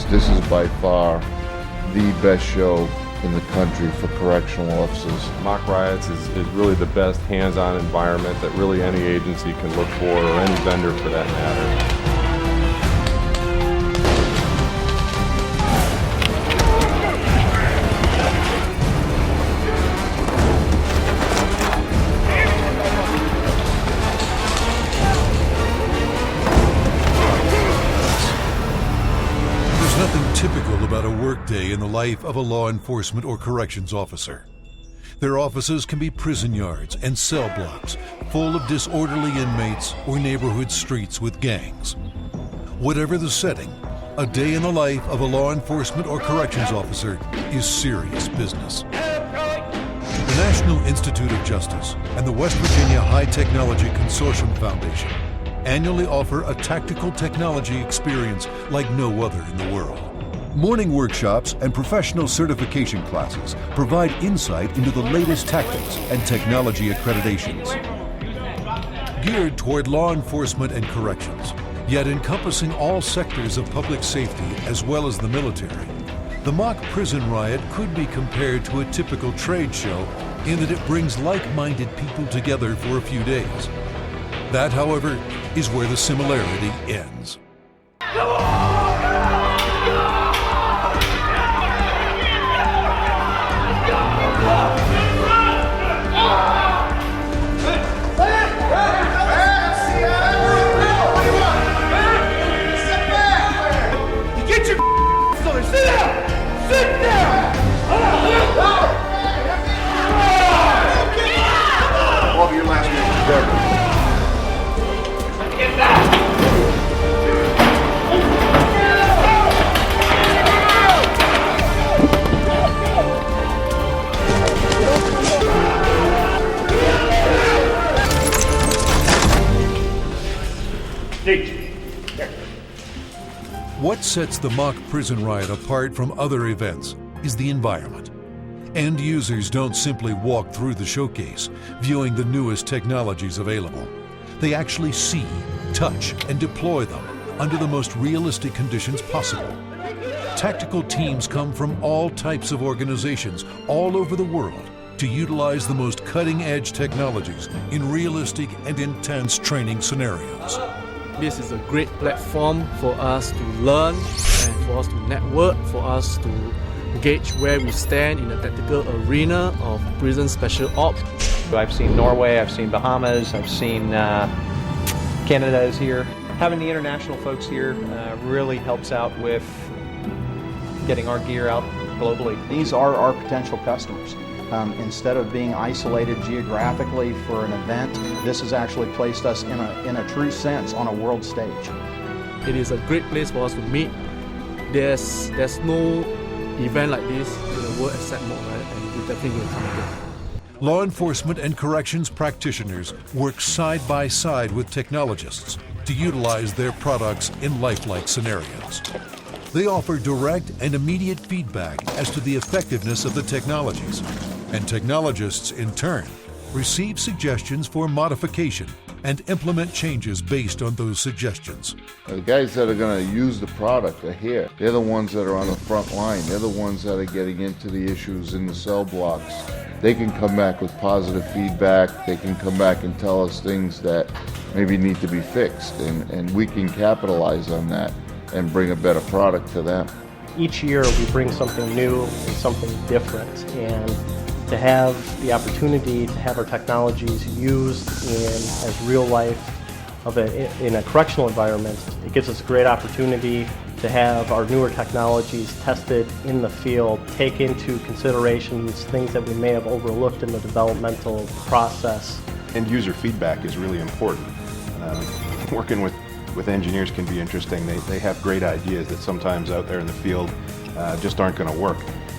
This is by far the best show in the country for correctional officers. Mock Riots is really the best hands-on environment that really any agency can look for, or any vendor for that matter. There's nothing typical about a workday in the life of a law enforcement or corrections officer. Their offices can be prison yards and cell blocks full of disorderly inmates or neighborhood streets with gangs. Whatever the setting, a day in the life of a law enforcement or corrections officer is serious business. The National Institute of Justice and the West Virginia High Technology Consortium Foundation annually offer a tactical technology experience like no other in the world. Morning workshops and professional certification classes provide insight into the latest tactics and technology accreditations. Geared toward law enforcement and corrections, yet encompassing all sectors of public safety as well as the military, the Mock Prison Riot could be compared to a typical trade show in that it brings like-minded people together for a few days. That, however, is where the similarity ends. What sets the Mock Prison Riot apart from other events is the environment. End users don't simply walk through the showcase, viewing the newest technologies available. They actually see, touch, and deploy them under the most realistic conditions possible. Tactical teams come from all types of organizations all over the world to utilize the most cutting-edge technologies in realistic and intense training scenarios. This is a great platform for us to learn and for us to network, for us to gauge where we stand in the tactical arena of prison special ops. I've seen Norway, I've seen Bahamas, I've seen Canada is here. Having the international folks here really helps out with getting our gear out globally. These are our potential customers. Instead of being isolated geographically for an event, this has actually placed us in a true sense on a world stage. It is a great place for us to meet. There's no event like this in the world except Mock Riot, and we definitely will come again. Law enforcement and corrections practitioners work side by side with technologists to utilize their products in lifelike scenarios. They offer direct and immediate feedback as to the effectiveness of the technologies, and technologists, in turn, receive suggestions for modification and implement changes based on those suggestions. The guys that are going to use the product are here. They're the ones that are on the front line. They're the ones that are getting into the issues in the cell blocks. They can come back with positive feedback. They can come back and tell us things that maybe need to be fixed, and we can capitalize on that and bring a better product to them. Each year we bring something new and something different, and to have the opportunity to have our technologies used in as real life in a correctional environment, it gives us a great opportunity to have our newer technologies tested in the field, take into consideration things that we may have overlooked in the developmental process. End user feedback is really important. Working with engineers can be interesting. They have great ideas that sometimes out there in the field just aren't going to work.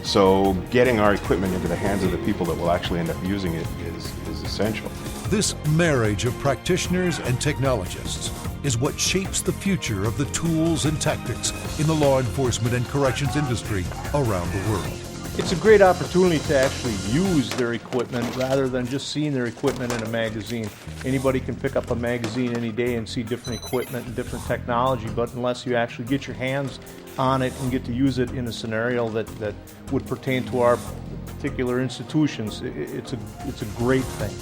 So getting our equipment into the hands of the people that will actually end up using it is essential. This marriage of practitioners and technologists is what shapes the future of the tools and tactics in the law enforcement and corrections industry around the world. It's a great opportunity to actually use their equipment rather than just seeing their equipment in a magazine. Anybody can pick up a magazine any day and see different equipment and different technology, but unless you actually get your hands on it and get to use it in a scenario that would pertain to our particular institutions, it's a great thing.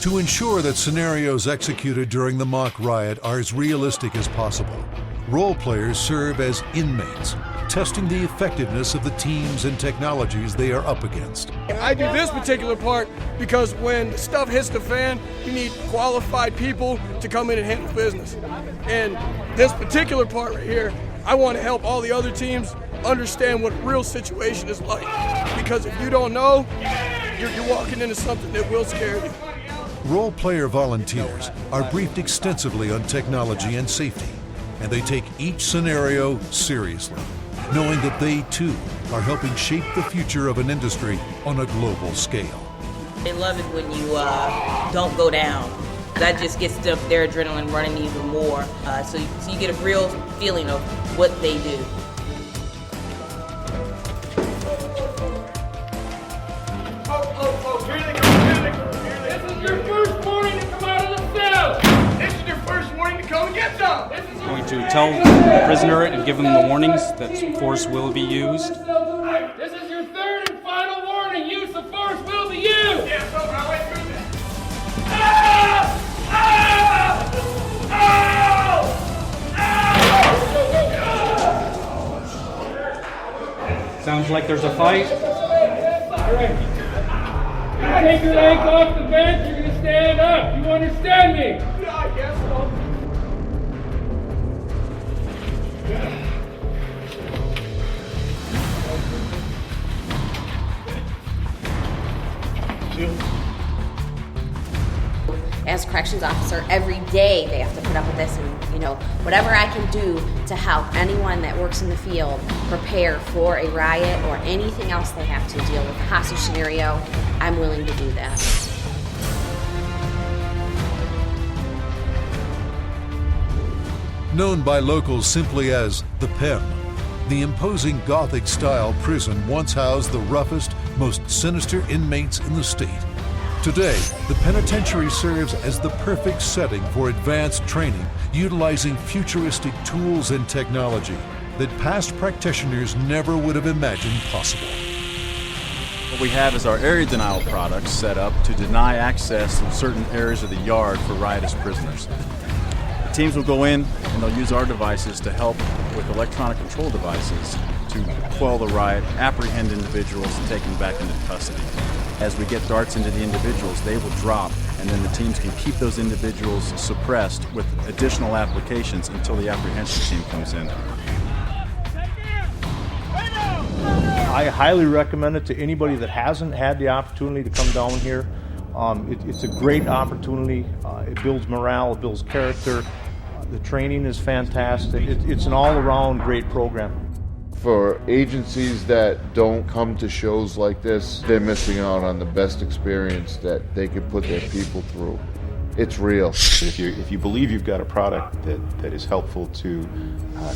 To ensure that scenarios executed during the mock riot are as realistic as possible, role players serve as inmates, testing the effectiveness of the teams and technologies they are up against. I do this particular part because when stuff hits the fan, you need qualified people to come in and handle business. And this particular part right here, I want to help all the other teams understand what a real situation is like. Because if you don't know, you're walking into something that will scare you. Role player volunteers are briefed extensively on technology and safety, and they take each scenario seriously, knowing that they too are helping shape the future of an industry on a global scale. They love it when you don't go down. That just gets their adrenaline running even more. So you get a real feeling of what they do. Oh, here they come. This is your first warning to come out of the cell. This is your first warning to come and get some. I'm going to tell the prisoner and give him the warnings that force will be used. This is your third and final warning. Use of force will be used. Yeah, so now wait through this. Ah! Ah! Ah! Sounds like there's a fight. All right. You take your legs off the bench, you're going to stand up. You understand me? Yeah, I guess so. As a corrections officer, every day they have to put up with this, and whatever I can do to help anyone that works in the field prepare for a riot or anything else they have to deal with, a hostage scenario, I'm willing to do that. Known by locals simply as the Pen, the imposing Gothic-style prison once housed the roughest, most sinister inmates in the state. Today, the penitentiary serves as the perfect setting for advanced training, utilizing futuristic tools and technology that past practitioners never would have imagined possible. What we have is our area denial products set up to deny access in certain areas of the yard for riotous prisoners. The teams will go in and they'll use our devices to help with electronic control devices to quell the riot, apprehend individuals, and take them back into custody. As we get darts into the individuals, they will drop, and then the teams can keep those individuals suppressed with additional applications until the apprehension team comes in. I highly recommend it to anybody that hasn't had the opportunity to come down here. It's a great opportunity. It builds morale, it builds character. The training is fantastic. It's an all-around great program. For agencies that don't come to shows like this, they're missing out on the best experience that they could put their people through. It's real. If you believe you've got a product that is helpful to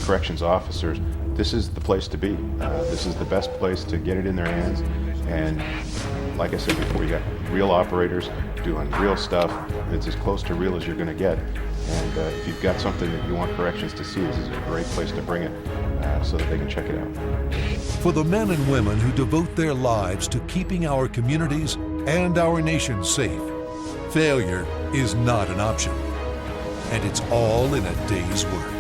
corrections officers, this is the place to be. This is the best place to get it in their hands. And like I said before, you got real operators doing real stuff. It's as close to real as you're going to get. And if you've got something that you want corrections to see, this is a great place to bring it so that they can check it out. For the men and women who devote their lives to keeping our communities and our nation safe, failure is not an option. And it's all in a day's work.